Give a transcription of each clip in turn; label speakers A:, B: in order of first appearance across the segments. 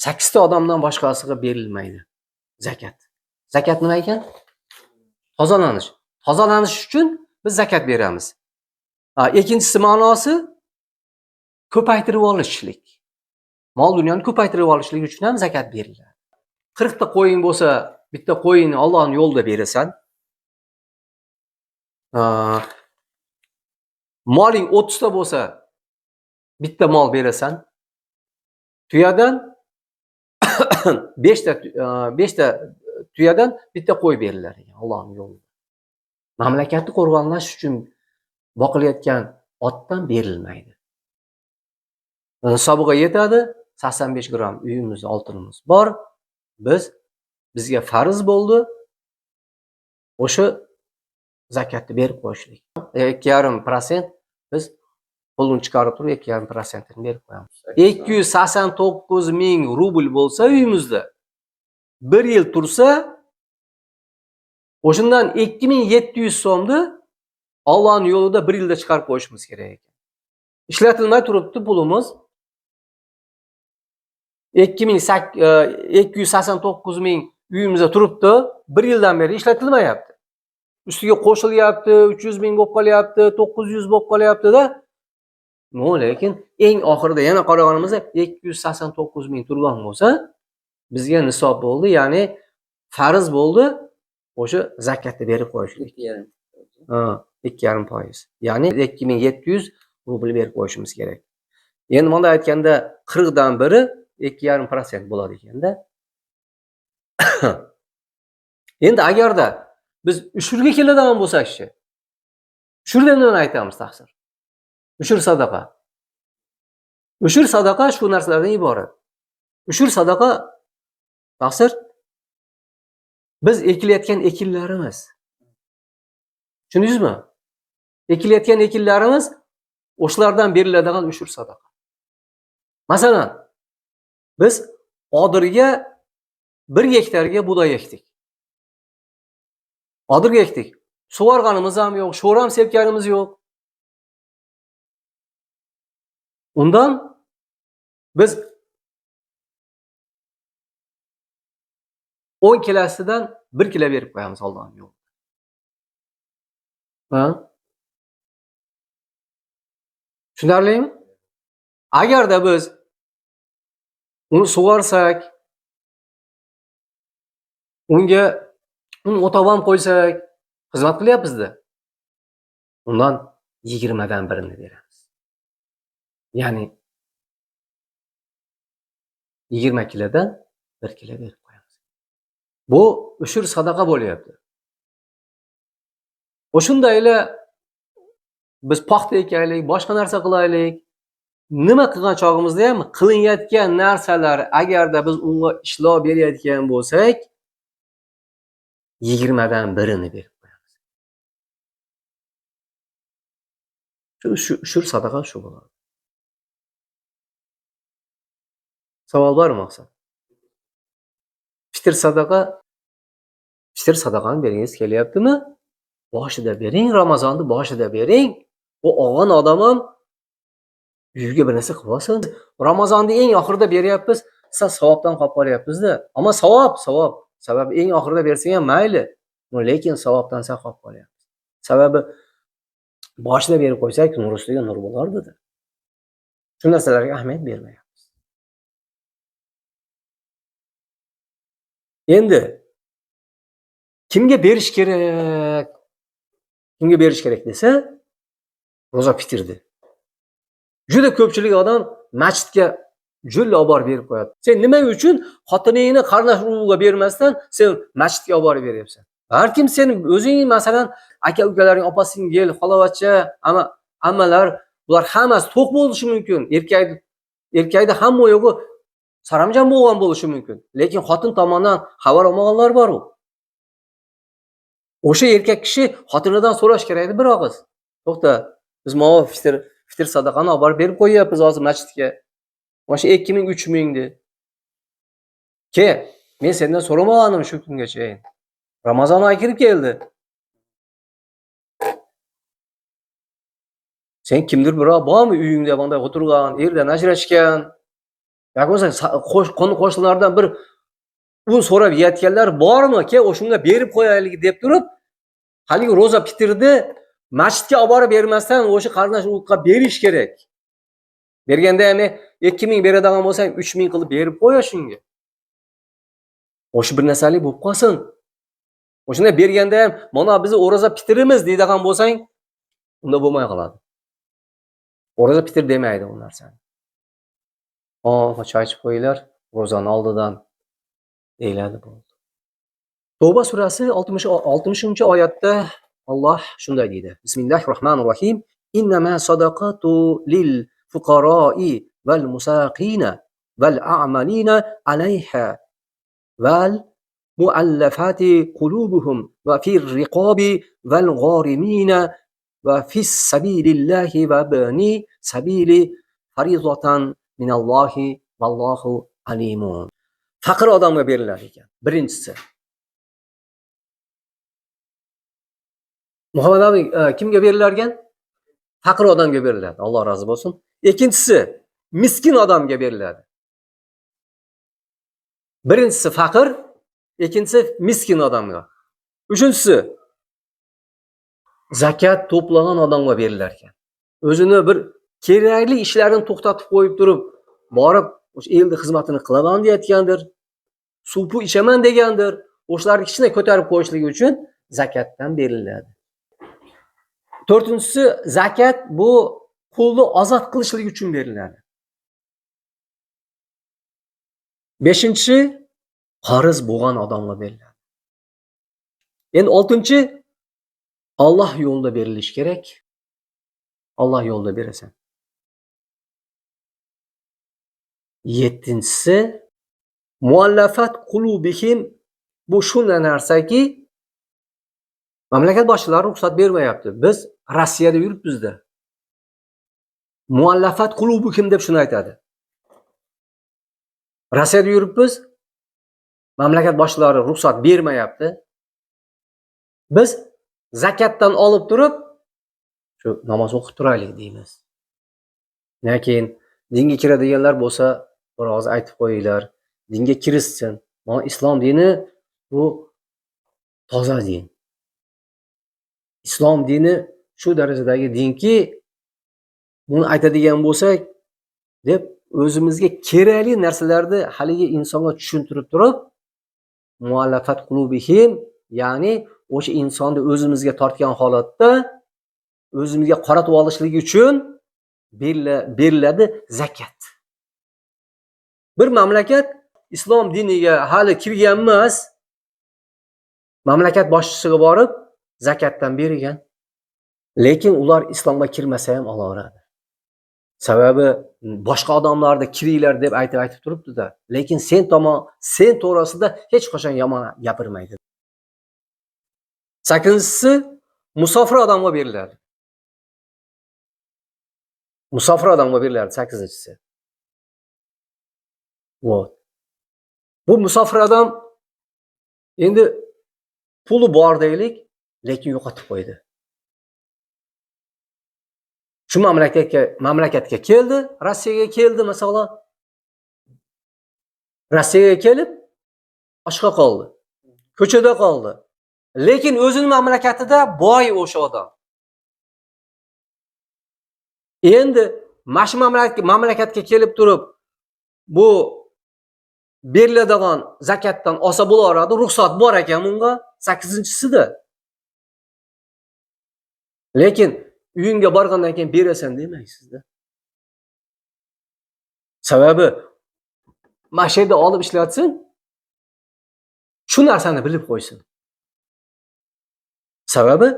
A: 8 odamdan boshqasiga berilmaydi zakat. Zakat nima ekan? Tozalanish. Tozalanish uchun biz zakat beramiz. Ikkinchisi ma'nosi ko'paytirib olishlik. Mol dunyoni ko'paytirib olishlik uchun ham zakat beriladi. 40 ta qo'ying bo'lsa, bitta qo'yingni Allohning yo'lida berasan. Moling 30 ta bo'lsa, bitta mol berasan. Tuyadan 5 ta tuyadan bitta qo'y berilar ekan Allohning yo'lida. Mamlakatni qo'rg'onlash uchun boqilayotgan otdan berilmaydi. Hisobiga yetadi, 85 gram uyimizda oltinimiz bor. Bizga farz bo'ldi o'sha zakatni berib qo'yishlik. 2,5% biz pulni chiqarib turib 2,5% berib qo'yamiz. 289 ming rubl bo'lsa uyimizda 1 yil tursa, o'shundan 2700 so'mni Allohning yo'lida 1 yilda chiqarib qo'yishimiz kerak ekan. Ishlatilmay turibdi pulimiz. 289 ming uyimizda turibdi, 1 yildan beri ishlatilmayapti. Ustiga qo'shilyapti, 300 ming bo'lib qolyapti, 900 bo'lib qolyapti-da. Lekin eng oxirida yana qaraganimizda 289 ming turgan bo'lsa, bizga nisob bo'ldi, ya'ni farz bo'ldi o'sha zakatni berib qo'yishlik. 2,5%. Ya'ni 2700 rubl berib qo'yishimiz kerak. Endi bunda aytganda 40 dan biri 2,5% bo'ladi ekanda. Endi agarda biz ushurga keladigan bo'lsak-chi, ushurda nima aytamiz taqsir? Ushur sadaqa. Ushur sadaqa shu narsalardan iborat. Ushur sadaqa taqsir biz ekilayotgan ekinlarimiz. Tushundingizmi? Ekilayotgan ekinlarimiz o'shalardan beriladigan ushur sadaqa. Masalan, biz Odirga 1 gektarga buday ekdik. Odirga ekdik. Sug'organimiz ham yo'q, sho'ram sepganimiz yo'q. Undan biz 10 kilosidan 1 kilo berib qo'yamiz Allohning yo'lida. Tushunarlimi? Agarda biz uni sug'orsak, unga o'tavam qo'ysak, xizmat qilyapmiz-da. Undan 20 dan 1 ni beramiz. Ya'ni 20 kilodan 1 kilo berib qo'yamiz. Bu ushur sadaqa bo'lyapti. O'shundayla biz paxta ekaylik, boshqa narsa qilaylik. Nima qilgan chog'imizda ham qilinayotgan narsalar agarda biz unga ishlov berayotgan bo'lsak, 20 dan 1 ni berib qo'yamiz. Shu ushur sadaqa shu bo'ladi. Savol bormi maqsad? Fitr sadaqani beringiz kelyaptimi? Boshida bering, Ramazonni boshida bering. Bu olgan odam ham uyiga bir narsa qilib olsin. Ramazonni eng oxirida beryapmiz, siz savobdan qolib qolyapmiz-da. Ammo savob. Sababi eng oxirida bersang ham mayli. Lekin savobdan saqlab qolib qolyapmiz. Sababi boshida berib qo'ysak, nur ustiga nur bo'lardi-da. Shu narsalarga ahamiyat bermayapmiz. Endi kimga berish kerak? Kimga berish kerak desa, ro'za fitrdi. Juda ko'pchilik odam masjidga jo'lla olib borib berib qo'yadi. Sen nima uchun xotiningni qarindosh urug'iga bermasdan sen masjidga olib borib beryapsan? Balkim sen o'zing masalan aka-ukalaring, opa-singil, xalovatcha, ammalar bular hammasi to'q bo'lishi mumkin. Erkakda hamma yo'g'i saramjon bo'lgan bo'lishi mumkin. Lekin xotin tomonidan xabar olmaganlar bor-ku. O'sha erkak kishi xotinidan so'rash kerak edi bir og'iz. To'xta, biz mana fitr sadaqani olib borib berib qo'yapmiz hozir masjidga. Mana shu 2000, 3000 de. Men sendan so'ramagandim shu kungacha. Ramazon oyi kirib keldi. Sen kimdir birov bormi uyingda bunday o'tirgan, erdan ajrashgan? yoki bo'lmasa qo'shnilardan bir un so'rab yeyotganlar bormi? Ke o'shunga berib qo'yaylik deb turib, haligi ro'za fitrni masjidga olib borib bermasdan o'sha qarindosh urug'ga berish kerak. Berganda ham 2000 beradigan bo'lsang 3000 qilib berib qo'ya shunga. O'sha bir narsalik bo'lib qolsin. O'shunda berganda ham mana biz ro'za fitrimiz deydigan bo'lsang, unda bo'lmay qoladi. Ro'za fitr demaydi u narsani. Choy ichib qo'yinglar ro'zani oldidan deyiladi bo'ldi. Tavba surasi 60-oyatda Alloh shunday deydi. Bismillahirrohmanirrohim. Innama sadaqatu lil fuqaro'i val musaqina val a'malina alayha val muallafati qulubuhum va fir riqabi val gharimina va fis sabilillahi va bani sabili farizatan minallohi vallohu alimun. Faqir odamga berilar ekan. Birinchisi. Muhammad abi kimga berilar ekan? Faqir odamga beriladi. Alloh rozi bo'lsin. Ikkinchisi, miskin odamga beriladi. Birinchisi faqir, ikkinchisi miskin odamga. Uchinchisi zakat to'plagan odamga berilar ekan. O'zini bir kerakli ishlarini to'xtatib qo'yib turib, borib o'sha elning xizmatini qilaman deyotgandir. Suvi ichaman degandir. O'shalarni kichkina ko'tarib qo'yishligi uchun zakatdan beriladi. To'rtinchisi zakat bu pulni ozod qilishlik uchun beriladi. Beshinchi qarz bo'lgan odamga beriladi. Endi oltinchi Alloh yo'lida berilish kerak. Alloh yo'lida berasan. Yettinchisi muallafat qulubihim bu shunday narsaki mamlakat boshchilari ruxsat bermayapti. Biz Rossiyada yuribmizda. Muallafat qulubihim deb shuni aytadi. Rossiyada yuribmiz. Mamlakat boshchilari ruxsat bermayapti. Biz zakatdan olib turib shu namoz o'qib turaylik deymiz. Lekin dinga kiradiganlar bo'lsa, biroz aytib qo'yinglar. Dinga kirishsin. Mana islom dini bu toza din. Islom dini shu darajadagi dinki, buni aytadigan bo'lsak, deb o'zimizga kerakli narsalarni haligi insonga tushuntirib turib, muallafat qulubihim, ya'ni o'sha insonni o'zimizga tortgan holatda o'zimizga qaratib olishlik uchun beriladi zakat. Bir mamlakat islom diniga hali kirgan emas, mamlakat boshchisiga borib zakatdan bergan. Lekin ular islomga kirmasa ham olaveradi. Sababi boshqa odamlarni kiringlar deb aytib turibdi-da. Lekin sen to'g'risida hech qachon yomon gapirmaydi. 8-si musofir odamga beriladi. Musofir odamga beriladi 8-si. Bu musofir odam endi puli bor deylik, lekin yo'qotib qo'ydi. Shu mamlakatga keldi, Rossiyaga keldi masalan. Rossiyaga kelib ochqa qoldi. Ko'chada qoldi. Lekin o'zining mamlakatida boy o'sha odam. Endi mana mamlakatga kelib turib bu beriladigan zakatdan olsa bo'laveradi, ruxsat bor ekan bunga 8-sida. Lekin uyingga borgandan keyin berasan demaysizda. Sababi mashina olib ishlatsin, shu narsani bilib qo'ysin. Sababi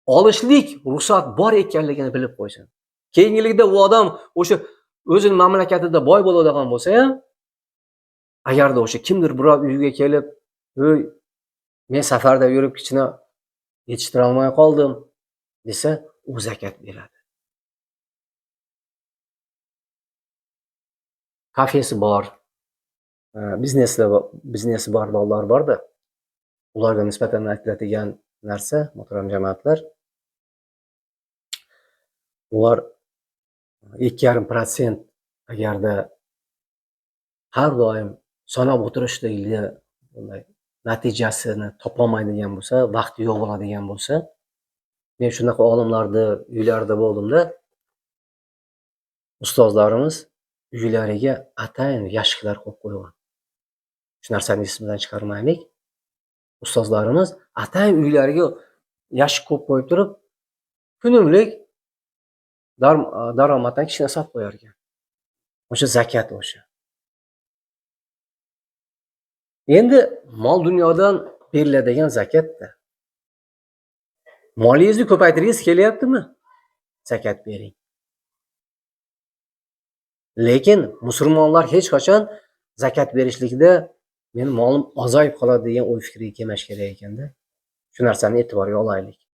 A: olishlik ruxsat bor ekanligini bilib qo'ysin. Keyingilikda u odam o'sha o'zining mamlakatida boy bo'ladigan bo'lsa ham, agarda o'sha kimdir birov uyiga kelib, "Ey, men safarda yurib kichkina yetishtira olmay qoldim" desa, u zakat beradi. Kafesi bor, biznesi bor bolalar borda. Ularga nisbatan aytiladigan narsa, muhtaram jamoatlar, ular 2,5% agarda har doim sanab o'tirishlikda bunday natijasini topolmaydigan bo'lsa, vaqti yo'q bo'ladigan bo'lsa, men shunaqa olimlarni uylarida bo'ldimda, ustozlarimiz uylariga atayin yashiklar qo'yib qo'ygan. Shu narsani esimizdan chiqarmaylik. Ustozlarimiz atayin uylariga yashik qo'yib qo'yib turib, kunumlik daromaddan kichkina solib qo'yar ekan. O'sha zakat o'sha. Endi mol dunyodan beriladigan zakatda molingizni ko'paytirgingiz kelyaptimi? Zakat bering. Lekin musulmonlar hech qachon zakat berishlikda meni molim ozayib qoladi degan o'y fikriga kelmash kerak ekanda. Shu narsani e'tiborga olaylik.